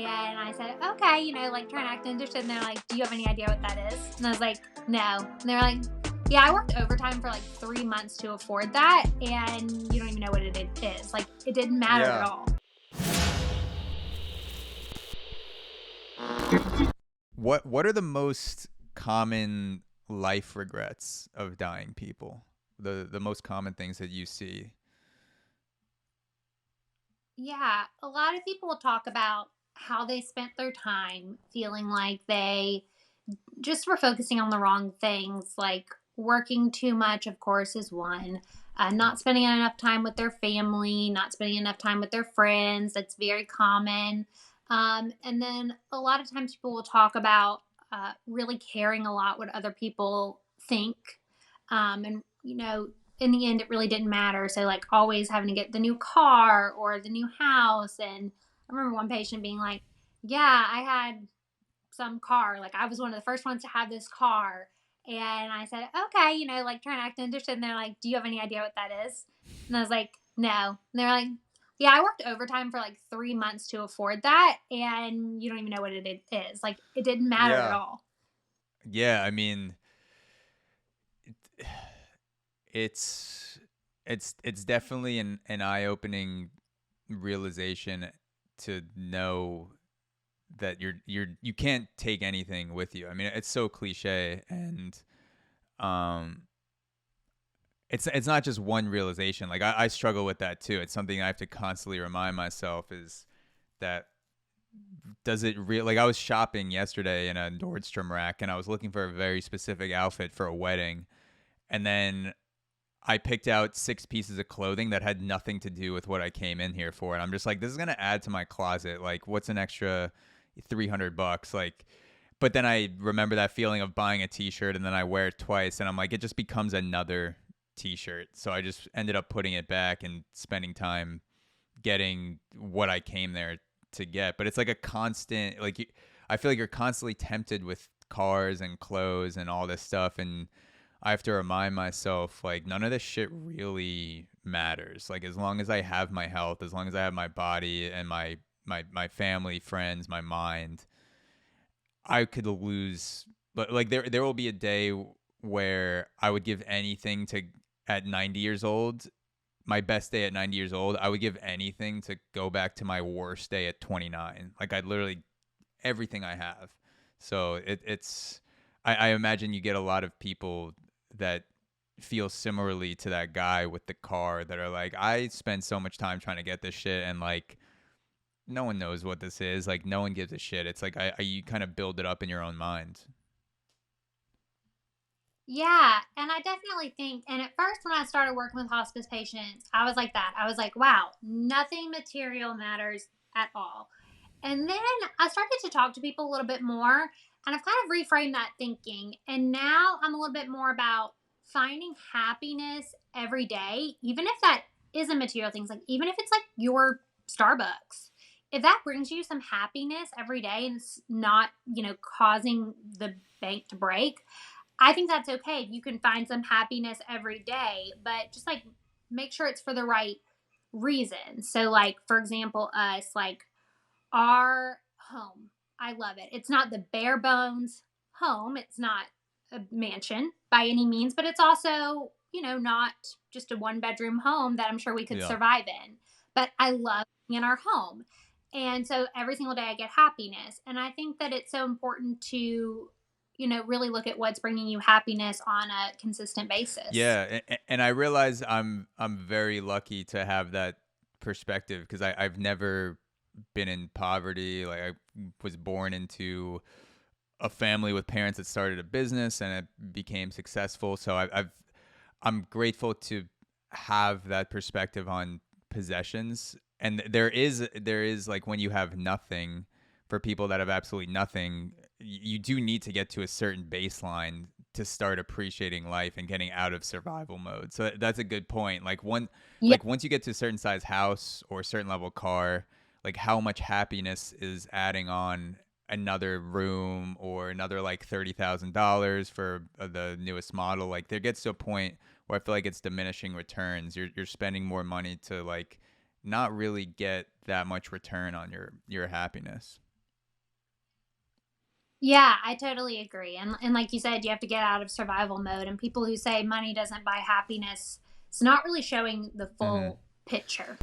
And I said, okay, like trying to act interested. And they're like, do you have any idea what that is? And I was like, no. And they're like, yeah, I worked overtime for like 3 months to afford that. And you don't even know what it is. Like, it didn't matter at all. What are the most common life regrets of dying people? The most common things that you see? Yeah, a lot of people will talk about how they spent their time feeling like they just were focusing on the wrong things, like working too much, of course, is one. Not spending enough time with their family, not spending enough time with their friends. That's very common. And then a lot of times people will talk about really caring a lot what other people think. And, in the end, it really didn't matter. So, like, always having to get the new car or the new house. And I remember one patient being like, yeah, I had some car. Like, I was one of the first ones to have this car. And I said, okay, like trying to act interested. And they're like, do you have any idea what that is? And I was like, no. And they're like, yeah, I worked overtime for like 3 months to afford that. And you don't even know what it is. Like, it didn't matter at all. Yeah, I mean, it's definitely an eye-opening realization to know that you can't take anything with you. I mean, it's so cliche, and it's not just one realization. Like I struggle with that too. It's something I have to constantly remind myself is that does it real like I was shopping yesterday in a Nordstrom rack and I was looking for a very specific outfit for a wedding, and then I picked out 6 pieces of clothing that had nothing to do with what I came in here for. And I'm just like, this is going to add to my closet. Like, what's an extra $300? Like, but then I remember that feeling of buying a t-shirt and then I wear it twice. And I'm like, it just becomes another t-shirt. So I just ended up putting it back and spending time getting what I came there to get. But it's like a constant, like, I feel like you're constantly tempted with cars and clothes and all this stuff. And I have to remind myself, like, none of this shit really matters. Like, as long as I have my health, as long as I have my body and my family, friends, my mind, I could lose. But like, there will be a day where I would give anything to at 90 years old. My best day at 90 years old, I would give anything to go back to my worst day at 29. Like, I'd literally everything I have. So it's. I imagine you get a lot of people that feel similarly to that guy with the car that are like, I spend so much time trying to get this shit and like no one knows what this is. Like, no one gives a shit. It's like you kind of build it up in your own mind. Yeah, and I definitely think, and at first when I started working with hospice patients, I was like that. I was like, wow, nothing material matters at all. And then I started to talk to people a little bit more, and I've kind of reframed that thinking. And now I'm a little bit more about finding happiness every day, even if that isn't material things, like even if it's like your Starbucks. If that brings you some happiness every day and it's not, causing the bank to break, I think that's okay. You can find some happiness every day, but just like make sure it's for the right reason. So, like, for example, us, like our home, I love it. It's not the bare bones home, it's not a mansion by any means, but it's also, not just a 1-bedroom home that I'm sure we could survive in. But I love being in our home. And so every single day I get happiness. And I think that it's so important to really look at what's bringing you happiness on a consistent basis. Yeah, and I realize I'm very lucky to have that perspective because I've never been in poverty. Like, I was born into a family with parents that started a business and it became successful. So I'm grateful to have that perspective on possessions. And there is like when you have nothing, for people that have absolutely nothing, you do need to get to a certain baseline to start appreciating life and getting out of survival mode. So that's a good point. Like like once you get to a certain size house or a certain level car, like how much happiness is adding on another room or another like $30,000 for the newest model. Like there gets to a point where I feel like it's diminishing returns. You're spending more money to like not really get that much return on your happiness. Yeah, I totally agree. And like you said, you have to get out of survival mode. And people who say money doesn't buy happiness, it's not really showing the Hmm. full picture.